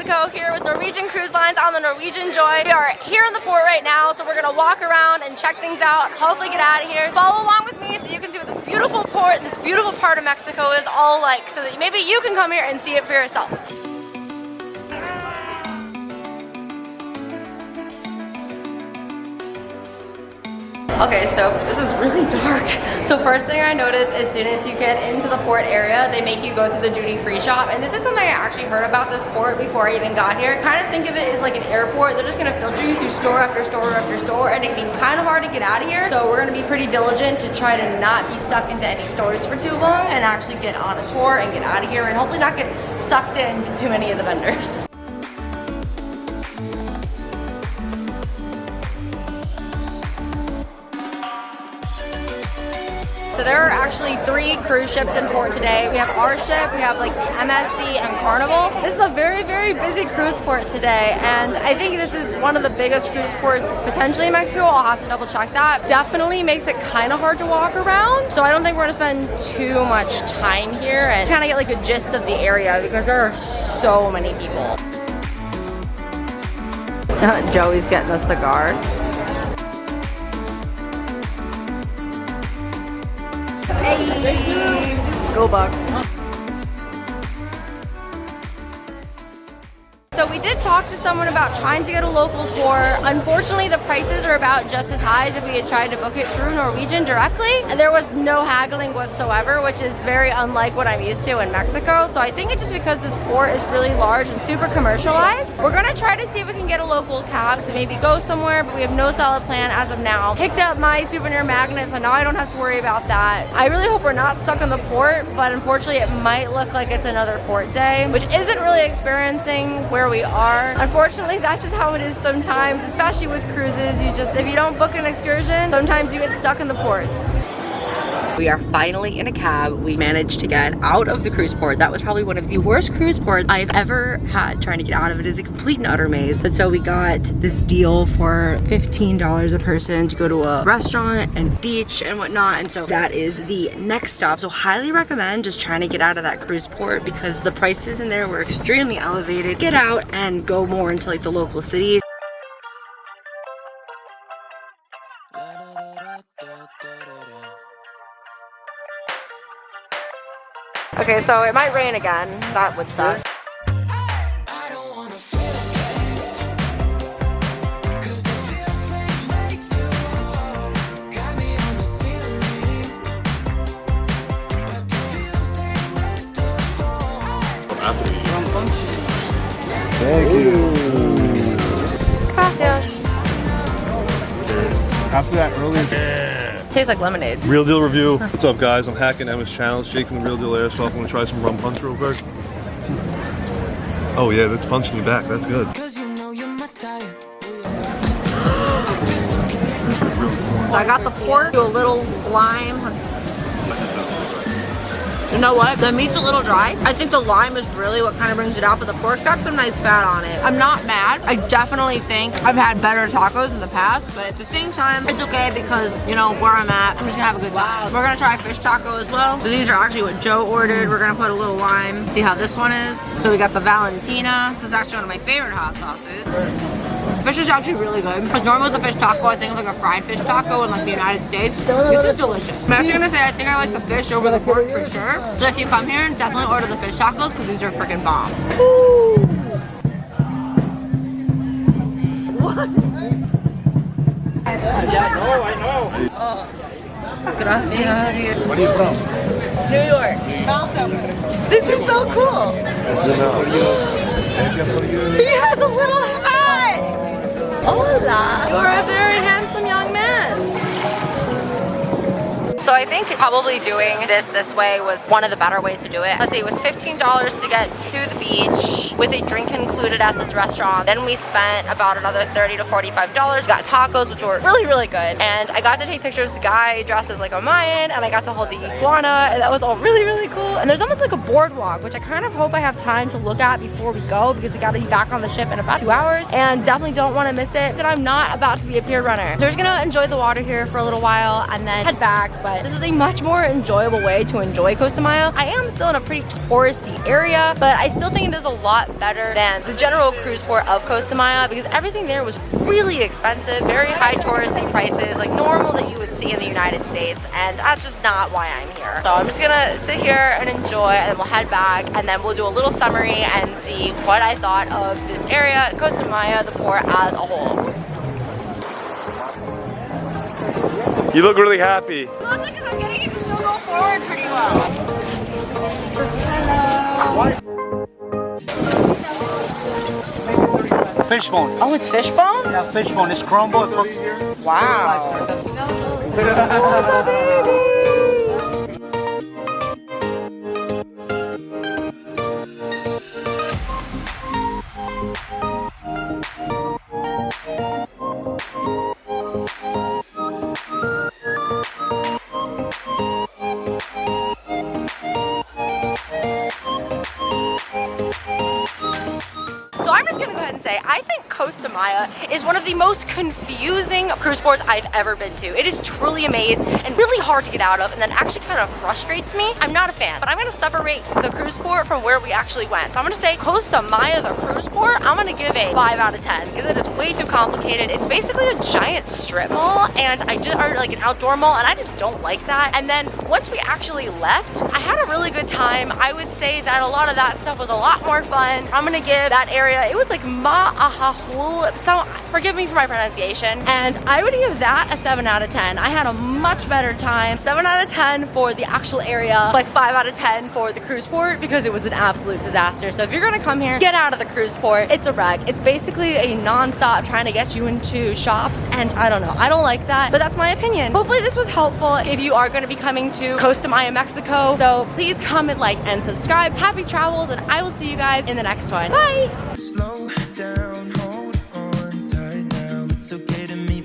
Mexico here with Norwegian Cruise Lines on the Norwegian Joy. We are here in the port right now, so we're gonna walk around and check things out, hopefully get out of here. Follow along with me so you can see what this beautiful port and this beautiful part of Mexico is all like, so that maybe you can come here and see it for yourself. Okay, so this is really dark. So first thing I noticed, as soon as you get into the port area, they make you go through the duty-free shop. And this is something I actually heard about this port before I even got here. Kind of think of it as like an airport. They're just gonna filter you through store after store after store, and it can be kind of hard to get out of here. So we're gonna be pretty diligent to try to not be stuck into any stores for too long and actually get on a tour and get out of here and hopefully not get sucked into too many of the vendors. So there are actually 3 cruise ships in port today. We have our ship, we have like the MSC and Carnival. This is a very, very busy cruise port today, and I think this is one of the biggest cruise ports potentially in Mexico. I'll have to double check that. Definitely makes it kind of hard to walk around, so I don't think we're gonna spend too much time here and kind of get like a gist of the area because there are so many people. Joey's getting a cigar. Hey! Go Bucks. So we did talk to someone about trying to get a local tour. Unfortunately, the prices are about just as high as if we had tried to book it through Norwegian directly. And there was no haggling whatsoever, which is very unlike what I'm used to in Mexico. So I think it's just because this port is really large and super commercialized. We're gonna try to see if we can get a local cab to maybe go somewhere, but we have no solid plan as of now. Picked up my souvenir magnet, so now I don't have to worry about that. I really hope we're not stuck in the port, but unfortunately it might look like it's another port day, which isn't really experiencing where we are. Unfortunately, that's just how it is sometimes, especially with cruises. If you don't book an excursion, sometimes you get stuck in the ports. We are finally in a cab. We managed to get out of the cruise port. That was probably one of the worst cruise ports I've ever had. Trying to get out of it is a complete and utter maze. But so we got this deal for $15 a person to go to a restaurant and beach and whatnot. And so that is the next stop. So highly recommend just trying to get out of that cruise port because the prices in there were extremely elevated. Get out and go more into like the local cities. Okay, so it might rain again. That would suck. Thank you. Gracias. After that earlier. Tastes like lemonade. Real Deal review. What's up, guys? I'm hacking Emma's channel. It's Jake from the Real Deal Airsoft. I'm gonna try some rum punch real quick. Oh yeah, that's punching you back. That's good. So I got the pork, do a little lime. You know what? The meat's a little dry. I think the lime is really what kind of brings it out, but the pork's got some nice fat on it. I'm not mad. I definitely think I've had better tacos in the past, but at the same time, it's okay because, you know, where I'm at, I'm just gonna have a good time. We're gonna try fish taco as well. So these are actually what Joe ordered. We're gonna put a little lime. See how this one is. So we got the Valentina. This is actually one of my favorite hot sauces. Fish is actually really good. Because normally with a fish taco, I think of like a fried fish taco in like the United States. This is delicious. I'm actually gonna say I think I like the fish over the pork for sure. So if you come here, definitely order the fish tacos because these are freaking bomb. What? Yeah, I know. Oh, gracias. Where are you from? New York. This is so cool. He has a little hat. Hola. You are a very handsome young man. So I think probably doing this way was one of the better ways to do it. Let's see, it was $15 to get to the beach with a drink included at this restaurant. Then we spent about another $30 to $45. Got tacos, which were really, really good. And I got to take pictures of the guy dressed as like a Mayan, and I got to hold the iguana, and that was all really, really cool. And there's almost like a boardwalk, which I kind of hope I have time to look at before we go because we got to be back on the ship in about 2 hours and definitely don't want to miss it. And I'm not about to be a pier runner. So we're just gonna enjoy the water here for a little while and then head back. But but this is a much more enjoyable way to enjoy Costa Maya. I am still in a pretty touristy area, but I still think it is a lot better than the general cruise port of Costa Maya because everything there was really expensive, very high touristy prices, like normal that you would see in the United States, and that's just not why I'm here. So I'm just gonna sit here and enjoy, and then we'll head back, and then we'll do a little summary and see what I thought of this area, Costa Maya, the port as a whole. You look really happy. Mostly because I'm getting it to still go forward pretty well. Fishbone. Oh, it's fishbone? Yeah, fishbone. It's crumble. Wow. So I'm just gonna go ahead and say, I think Costa Maya is one of the most confusing cruise ports I've ever been to. It is truly amazing and really hard to get out of, and then actually kind of frustrates me. I'm not a fan, but I'm gonna separate the cruise port from where we actually went. So I'm gonna say Costa Maya, the cruise port, I'm gonna give a 5 out of 10 because it is way too complicated. It's basically a giant strip mall, and or like an outdoor mall, and I just don't like that. And then once we actually left, I had a really good time. I would say that a lot of that stuff was a lot more fun. I'm gonna give that area, it was like Ma'ahahul, so forgive me for my pronunciation, and I would give that a 7 out of 10. I had a much better time. 7 out of 10 for the actual area, like 5 out of 10 for the cruise port because it was an absolute disaster. So if you're gonna come here, get out of the cruise port. It's a wreck. It's basically a non-stop trying to get you into shops, and I don't know, I don't like that, but that's my opinion. Hopefully this was helpful if you are gonna be coming to Costa Maya, Mexico. So please comment, like, and subscribe. Happy travels, and I will see you guys in the next one. Bye! Slow down, hold on tight now. It's okay to meet